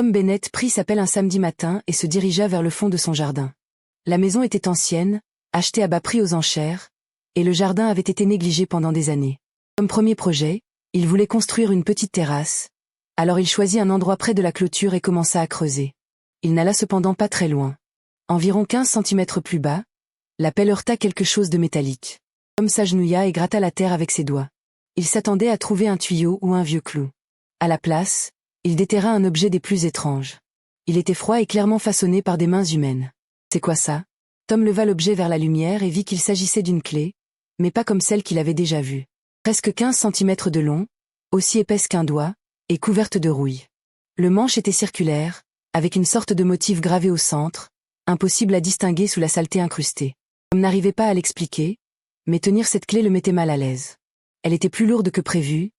Tom Bennett prit sa pelle un samedi matin et se dirigea vers le fond de son jardin. La maison était ancienne, achetée à bas prix aux enchères, et le jardin avait été négligé pendant des années. Comme premier projet, il voulait construire une petite terrasse, alors il choisit un endroit près de la clôture et commença à creuser. Il n'alla cependant pas très loin. Environ 15 centimètres plus bas, la pelle heurta quelque chose de métallique. Tom s'agenouilla et gratta la terre avec ses doigts. Il s'attendait à trouver un tuyau ou un vieux clou. À la place, il déterra un objet des plus étranges. Il était froid et clairement façonné par des mains humaines. « C'est quoi ça ?» Tom leva l'objet vers la lumière et vit qu'il s'agissait d'une clé, mais pas comme celle qu'il avait déjà vue. Presque 15 centimètres de long, aussi épaisse qu'un doigt, et couverte de rouille. Le manche était circulaire, avec une sorte de motif gravé au centre, impossible à distinguer sous la saleté incrustée. Tom n'arrivait pas à l'expliquer, mais tenir cette clé le mettait mal à l'aise. Elle était plus lourde que prévu,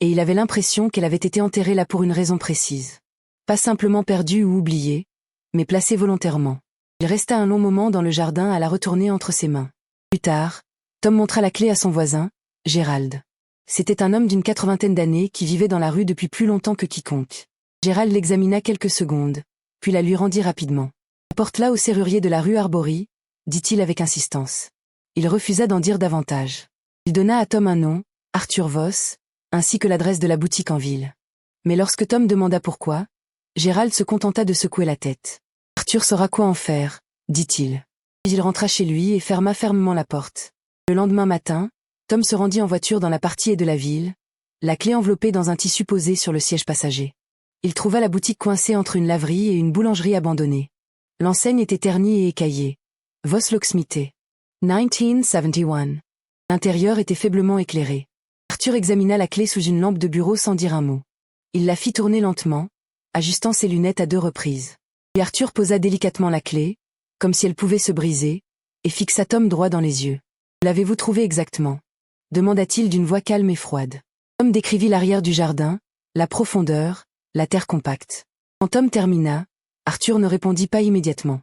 et il avait l'impression qu'elle avait été enterrée là pour une raison précise. Pas simplement perdue ou oubliée, mais placée volontairement. Il resta un long moment dans le jardin à la retourner entre ses mains. Plus tard, Tom montra la clé à son voisin, Gérald. C'était un homme d'une 80aine d'années qui vivait dans la rue depuis plus longtemps que quiconque. Gérald l'examina quelques secondes, puis la lui rendit rapidement. « Apporte-la au serrurier de la rue Arbory », dit-il avec insistance. Il refusa d'en dire davantage. Il donna à Tom un nom, Arthur Voss, ainsi que l'adresse de la boutique en ville. Mais lorsque Tom demanda pourquoi, Gérald se contenta de secouer la tête. « Arthur saura quoi en faire », dit-il. Puis il rentra chez lui et ferma fermement la porte. Le lendemain matin, Tom se rendit en voiture dans la partie de la ville, la clé enveloppée dans un tissu posé sur le siège passager. Il trouva la boutique coincée entre une laverie et une boulangerie abandonnée. L'enseigne était ternie et écaillée. Voss Locksmithy. 1971. L'intérieur était faiblement éclairé. Arthur examina la clé sous une lampe de bureau sans dire un mot. Il la fit tourner lentement, ajustant ses lunettes à 2 reprises. Puis Arthur posa délicatement la clé, comme si elle pouvait se briser, et fixa Tom droit dans les yeux. « L'avez-vous trouvé exactement ?» demanda-t-il d'une voix calme et froide. Tom décrivit l'arrière du jardin, la profondeur, la terre compacte. Quand Tom termina, Arthur ne répondit pas immédiatement.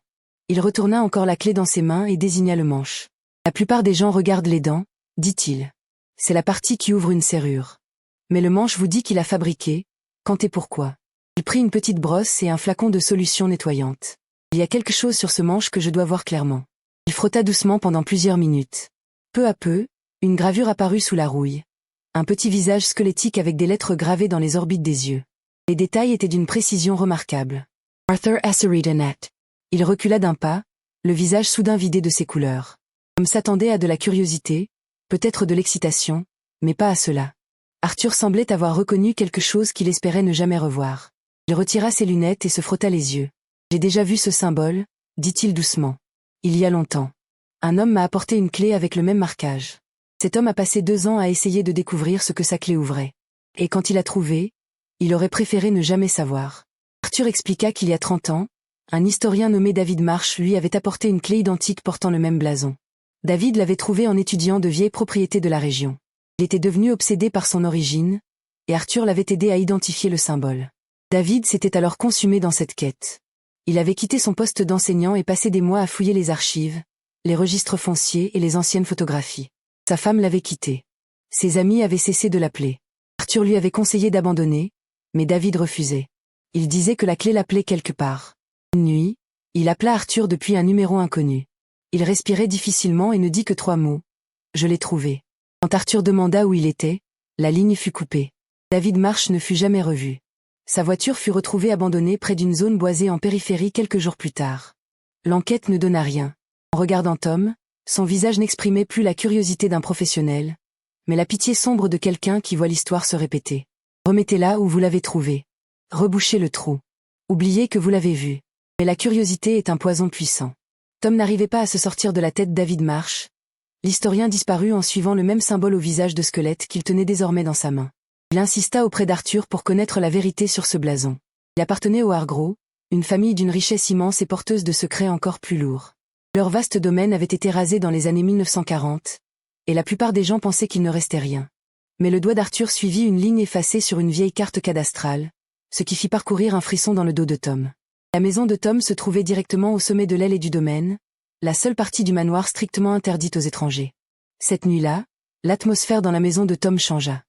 Il retourna encore la clé dans ses mains et désigna le manche. « La plupart des gens regardent les dents, » dit-il. « C'est la partie qui ouvre une serrure. Mais le manche vous dit qu'il a fabriqué, quand et pourquoi. » Il prit une petite brosse et un flacon de solution nettoyante. « Il y a quelque chose sur ce manche que je dois voir clairement. » Il frotta doucement pendant plusieurs minutes. Peu à peu, une gravure apparut sous la rouille. Un petit visage squelettique avec des lettres gravées dans les orbites des yeux. Les détails étaient d'une précision remarquable. Arthur Asseredanet. Il recula d'un pas, le visage soudain vidé de ses couleurs. Tom s'attendait à de la curiosité, peut-être de l'excitation, mais pas à cela. Arthur semblait avoir reconnu quelque chose qu'il espérait ne jamais revoir. Il retira ses lunettes et se frotta les yeux. « J'ai déjà vu ce symbole », dit-il doucement. « Il y a longtemps. Un homme m'a apporté une clé avec le même marquage. Cet homme a passé 2 ans à essayer de découvrir ce que sa clé ouvrait. Et quand il a trouvé, il aurait préféré ne jamais savoir. » Arthur expliqua qu'il y a 30 ans, un historien nommé David Marsh lui avait apporté une clé identique portant le même blason. David l'avait trouvée en étudiant de vieilles propriétés de la région. Il était devenu obsédé par son origine, et Arthur l'avait aidé à identifier le symbole. David s'était alors consumé dans cette quête. Il avait quitté son poste d'enseignant et passé des mois à fouiller les archives, les registres fonciers et les anciennes photographies. Sa femme l'avait quitté. Ses amis avaient cessé de l'appeler. Arthur lui avait conseillé d'abandonner, mais David refusait. Il disait que la clé l'appelait quelque part. Une nuit, il appela Arthur depuis un numéro inconnu. Il respirait difficilement et ne dit que 3 mots. « Je l'ai trouvé ». Quand Arthur demanda où il était, la ligne fut coupée. David Marsh ne fut jamais revu. Sa voiture fut retrouvée abandonnée près d'une zone boisée en périphérie quelques jours plus tard. L'enquête ne donna rien. En regardant Tom, son visage n'exprimait plus la curiosité d'un professionnel, mais la pitié sombre de quelqu'un qui voit l'histoire se répéter. Remettez-la où vous l'avez trouvée. Rebouchez le trou. Oubliez que vous l'avez vue. Mais la curiosité est un poison puissant. Tom n'arrivait pas à se sortir de la tête David Marsh. L'historien disparut en suivant le même symbole au visage de squelette qu'il tenait désormais dans sa main. Il insista auprès d'Arthur pour connaître la vérité sur ce blason. Il appartenait aux Hargrove, une famille d'une richesse immense et porteuse de secrets encore plus lourds. Leur vaste domaine avait été rasé dans les années 1940, et la plupart des gens pensaient qu'il ne restait rien. Mais le doigt d'Arthur suivit une ligne effacée sur une vieille carte cadastrale, ce qui fit parcourir un frisson dans le dos de Tom. La maison de Tom se trouvait directement au sommet de l'aile et du domaine, la seule partie du manoir strictement interdite aux étrangers. Cette nuit-là, l'atmosphère dans la maison de Tom changea.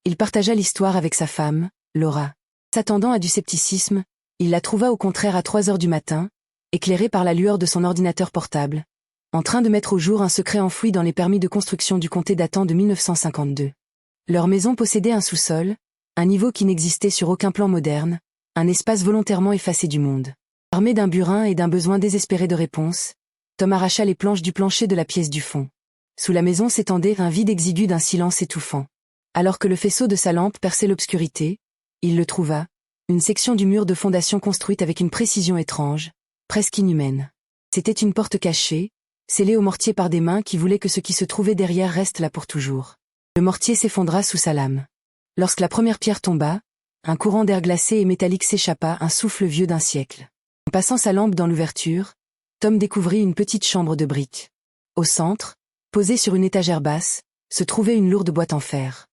Il partagea l'histoire avec sa femme, Laura. S'attendant à du scepticisme, Il la trouva au contraire à 3 heures du matin, éclairée par la lueur de son ordinateur portable, en train de mettre au jour un secret enfoui dans les permis de construction du comté datant de 1952. Leur maison possédait un sous-sol, un niveau qui n'existait sur aucun plan moderne, un espace volontairement effacé du monde. Armé d'un burin et d'un besoin désespéré de réponse, Tom arracha les planches du plancher de la pièce du fond. Sous la maison s'étendait un vide exigu d'un silence étouffant. Alors que le faisceau de sa lampe perçait l'obscurité, il le trouva, une section du mur de fondation construite avec une précision étrange, presque inhumaine. C'était une porte cachée, scellée au mortier par des mains qui voulaient que ce qui se trouvait derrière reste là pour toujours. Le mortier s'effondra sous sa lame. Lorsque la première pierre tomba, un courant d'air glacé et métallique s'échappa, un souffle vieux d'un siècle. En passant sa lampe dans l'ouverture, Tom découvrit une petite chambre de briques. Au centre, posée sur une étagère basse, se trouvait une lourde boîte en fer.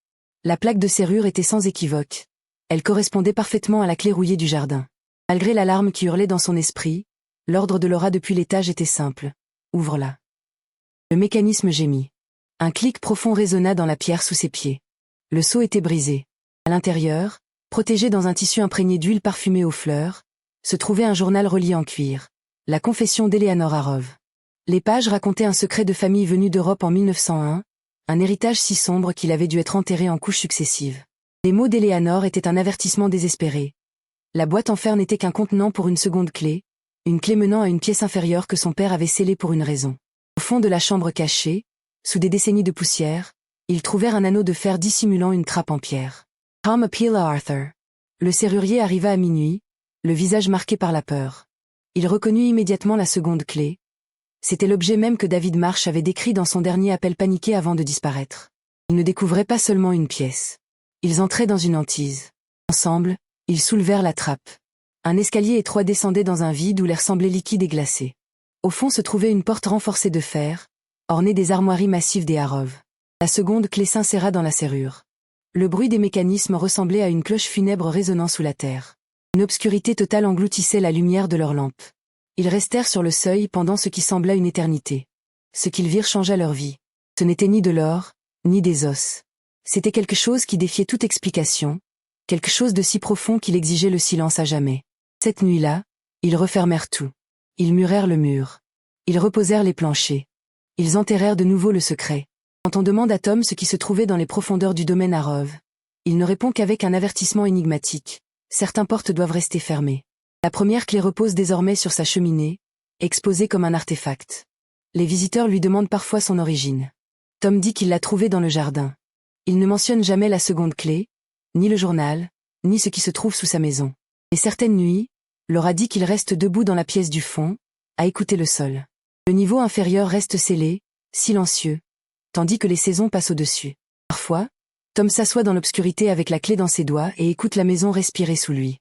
La plaque de serrure était sans équivoque. Elle correspondait parfaitement à la clé rouillée du jardin. Malgré l'alarme qui hurlait dans son esprit, l'ordre de Laura depuis l'étage était simple. Ouvre-la. Le mécanisme gémit. Un clic profond résonna dans la pierre sous ses pieds. Le seau était brisé. À l'intérieur, protégé dans un tissu imprégné d'huile parfumée aux fleurs, se trouvait un journal relié en cuir. La confession d'Eleanor Harrov. Les pages racontaient un secret de famille venu d'Europe en 1901, un héritage si sombre qu'il avait dû être enterré en couches successives. Les mots d'Eleanor étaient un avertissement désespéré. La boîte en fer n'était qu'un contenant pour une seconde clé, une clé menant à une pièce inférieure que son père avait scellée pour une raison. Au fond de la chambre cachée, sous des décennies de poussière, ils trouvèrent un anneau de fer dissimulant une trappe en pierre. Tom appela Arthur. Le serrurier arriva à minuit, le visage marqué par la peur. Il reconnut immédiatement la seconde clé. C'était l'objet même que David Marsh avait décrit dans son dernier appel paniqué avant de disparaître. Ils ne découvraient pas seulement une pièce. Ils entraient dans une hantise. Ensemble, ils soulevèrent la trappe. Un escalier étroit descendait dans un vide où l'air semblait liquide et glacé. Au fond se trouvait une porte renforcée de fer, ornée des armoiries massives des Harrov. La seconde clé s'inséra dans la serrure. Le bruit des mécanismes ressemblait à une cloche funèbre résonnant sous la terre. Une obscurité totale engloutissait la lumière de leurs lampes. Ils restèrent sur le seuil pendant ce qui sembla une éternité. Ce qu'ils virent changea leur vie. Ce n'était ni de l'or, ni des os. C'était quelque chose qui défiait toute explication, quelque chose de si profond qu'il exigeait le silence à jamais. Cette nuit-là, ils refermèrent tout. Ils murèrent le mur. Ils reposèrent les planchers. Ils enterrèrent de nouveau le secret. Quand on demande à Tom ce qui se trouvait dans les profondeurs du domaine Harrov, il ne répond qu'avec un avertissement énigmatique. Certaines portes doivent rester fermées. La première clé repose désormais sur sa cheminée, exposée comme un artefact. Les visiteurs lui demandent parfois son origine. Tom dit qu'il l'a trouvée dans le jardin. Il ne mentionne jamais la seconde clé, ni le journal, ni ce qui se trouve sous sa maison. Et certaines nuits, Laura dit qu'il reste debout dans la pièce du fond, à écouter le sol. Le niveau inférieur reste scellé, silencieux, tandis que les saisons passent au-dessus. Parfois, Tom s'assoit dans l'obscurité avec la clé dans ses doigts et écoute la maison respirer sous lui.